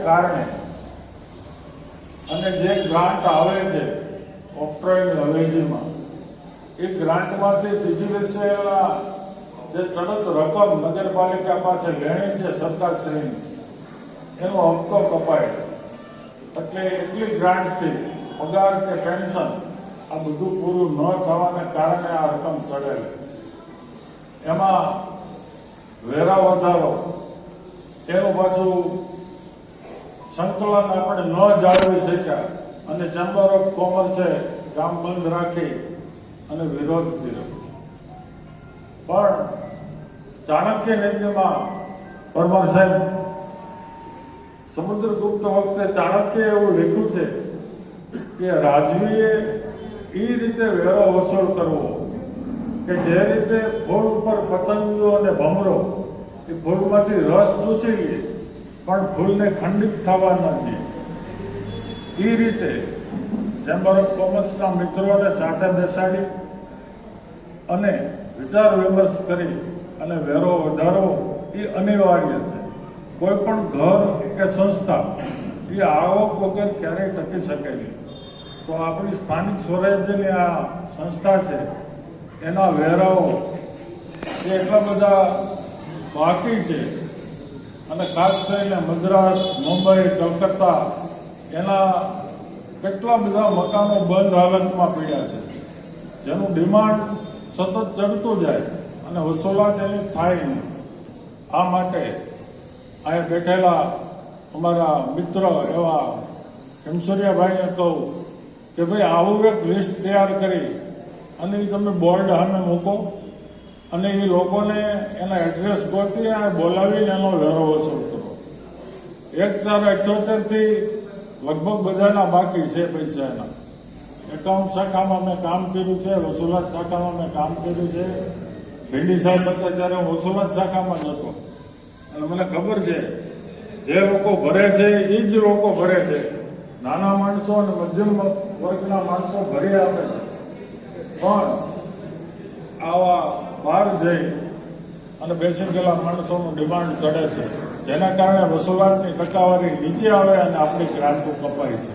કારણે અને જે ગ્રાન્ટ આવે છે ઓક્ટ્રોયની હવેલીમાં એ ગ્રાન્ટમાંથી ડિજિટલાઇઝેશનના જે ચડત રકમ નગરપાલિકા પાસે લેણી છે સરકારશ્રીની એનો હપ્તો કપાય એટલે એટલી ગ્રાન્ટથી પગાર કે પેન્શન આ બધું પૂરું ન થવાને કારણે આ રકમ ચડેલી. એમાં વેરા વધારો એનું પાછું સંકલન આપણે ન જાળવી શક્યા અને ચેમ્બર ઓફ કોમર્સે કામ બંધ રાખી અને વિરોધ કર્યો. પણ ચાણક્ય નીતિમાં પરમાર સાહેબ સમુદ્રગુપ્ત વખતે ચાણક્ય એવું લખ્યું છે કે રાજવીએ એ રીતે વેરો વસૂલ કરવો કે જે રીતે ફૂલ ઉપર પતંગીઓ અને ભમરો એ ફૂલમાંથી રસ ચૂસી લે પણ ફૂલને ખંડિત થવા ન દે. એ રીતે ચેમ્બર ઓફ કોમર્સના મિત્રોને સાથે બેસાડી અને વિચાર વિમર્શ કરી અને વેરો વધારવો એ અનિવાર્ય છે. કોઈ પણ ઘર કે સંસ્થા એ આવક વગર ક્યારેય ટકી શકે નહીં. તો આપણી સ્થાનિક સ્વરાજ્યની આ સંસ્થા છે એના વેરાઓ એ એટલા બધા બાકી છે અને ખાસ કરીને મદ્રાસ, મુંબઈ, કલકત્તા એના કેટલા બધા મકાનો બંધ હાલતમાં પડ્યા છે જેનું ડિમાન્ડ સતત ચડતું જાય અને વસૂલાત એની થાય નહીં. આ માટે અહીંયા બેઠેલા અમારા મિત્ર એવા ખેમસુરિયાભાઈને કહું કે ભાઈ આવું એક લિસ્ટ તૈયાર કરી અને એ તમે બોર્ડ સામે મૂકો અને એ લોકોને એના એડ્રેસ ગોતી બોલાવીને એનો વેરો વસૂલ કરો. 1/4/78 લગભગ બધાના બાકી છે પૈસા. એના એકાઉન્ટ શાખામાં મેં કામ કર્યું છે, વસૂલાત શાખામાં મેં કામ કર્યું છે. ભીંડી સાહેબ હતા ત્યારે હું વસૂલાત શાખામાં જ હતો અને મને ખબર છે જે લોકો ભરે છે એ જ લોકો ભરે છે. નાના માણસો અને મધ્યમ વર્ગના માણસો ભરી આપે છે પણ આવા બહાર જઈ અને બેસી ગયેલા માણસોનું ડિમાન્ડ ચડે છે જેના કારણે વસૂલાતની ટકાવારી નીચે આવે અને આપણી ગ્રાન્ટો કપાય છે.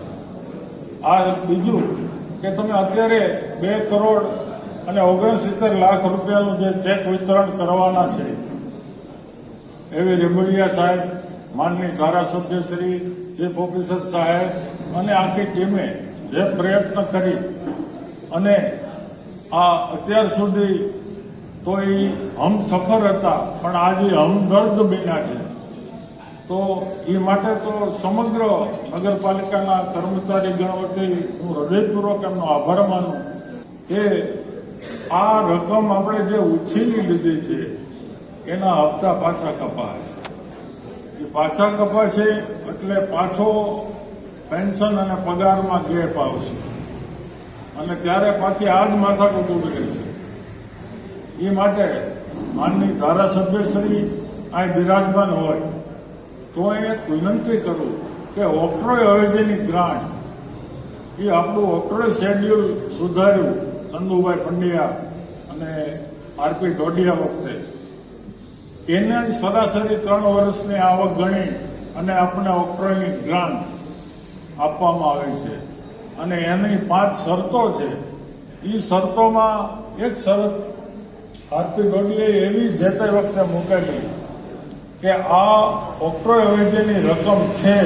આ બીજું કે તમે અત્યારે 2 કરોડ અને 69 લાખ રૂપિયાનું જે ચેક વિતરણ કરવાના છે એવી રેબડિયા સાહેબ, માનની ધારાસભ્યશ્રી, ચીફ ઓફિસર સાહેબ અને આખી ટીમે જે પ્રયત્ન કરી અને આ અત્યાર સુધી તો એ હમસફર હતા પણ આજે હમદર્દ બન્યા છે. તો એ માટે તો સમગ્ર નગરપાલિકાના કર્મચારી ગણ વતી હું હૃદયપૂર્વક એમનો આભાર માનું કે આ રકમ આપણે જે ઉછીની લીધી છે એના હપ્તા પાછા કપાય. એ પાછા કપાશે એટલે પાછો પેન્શન અને પગારમાં ગેપ આવશે અને ત્યારે પાછી આ જ માથાકૂટ ઊભી રહેશે. એ માટે માનની ધારાસભ્યશ્રી અહીં બિરાજમાન હોય તો એક વિનંતી કરું કે ઓક્ટ્રોય હવેલીની ગ્રાન્ટ એ આપણું ઓક્ટ્રોય શેડ્યુલ સુધાર્યું ચંદુભાઈ પંડ્યા અને આરપી ડોડિયા વખતે એને સરાસરી 3 વર્ષની આવક ગણી અને આપણે ઓક્ટ્રોયની ગ્રાન્ટ આપવામાં આવી છે અને એની 5 શરતો છે. એ શરતોમાં એક શરત આરપી ડોડિયાએ એવી જે તે વખતે મૂકેલી કે આ ઓક્ટ્રોય હવેલીની રકમ છે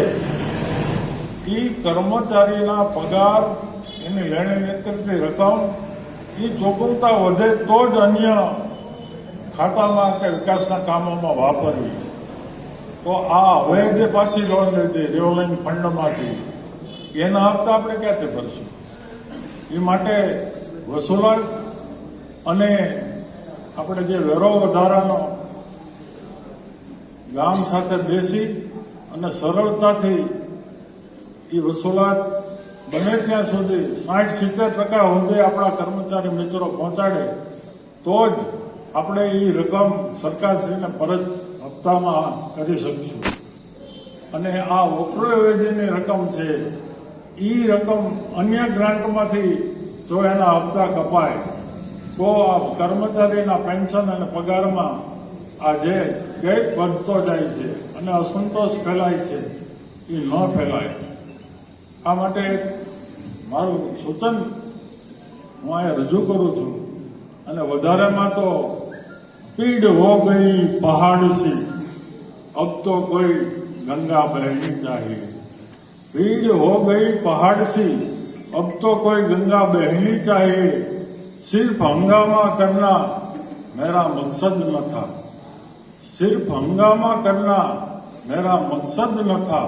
એ કર્મચારીના પગાર એની લેણી નીકળતી રકમ એ ચૂકવતા વધે તો જ અન્ય ખાતામાં કે વિકાસના કામોમાં વાપરવી. તો આ હવે જે પાછી લોન લીધી રિવોલ્વિંગ ફંડમાંથી એના હપ્તા આપણે ક્યાંથી ભરશું? એ માટે વસૂલાત અને આપણે જે વેરો વધારાનો ગામ સાથે બેસી અને સરળતાથી એ વસૂલાત બને ત્યાં સુધી 60-70% સુધી આપણા કર્મચારી મિત્રો પહોંચાડે તો જ આપણે એ રકમ સરકારશ્રીને પરત હપ્તામાં કરી શકીશું. અને આ ઓક્ટ્રોય હવેલીની રકમ છે એ રકમ અન્ય ગ્રાન્ટમાંથી જો એના હપ્તા કપાય તો આ કર્મચારીના પેન્શન અને પગારમાં આ જે ગેપ વધતો જાય છે અને અસંતોષ ફેલાય છે એ ન ફેલાય. આ માટે મારું સૂચન હું અહીંયા રજૂ કરું છું. અને વધારેમાં તો પીડ હો ગઈ પહાડ સી, અબ તો કોઈ ગંગા બહેની ચાહીએ. पीड़ हो गई पहाड़ सी, अब तो कोई गंगा बहनी चाहिए. सिर्फ हंगामा करना मेरा मकसद न था, सिर्फ हंगामा करना मेरा मकसद न था.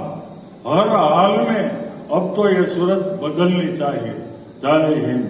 हर हाल में अब तो ये सूरत बदलनी चाहिए. जय हिंद.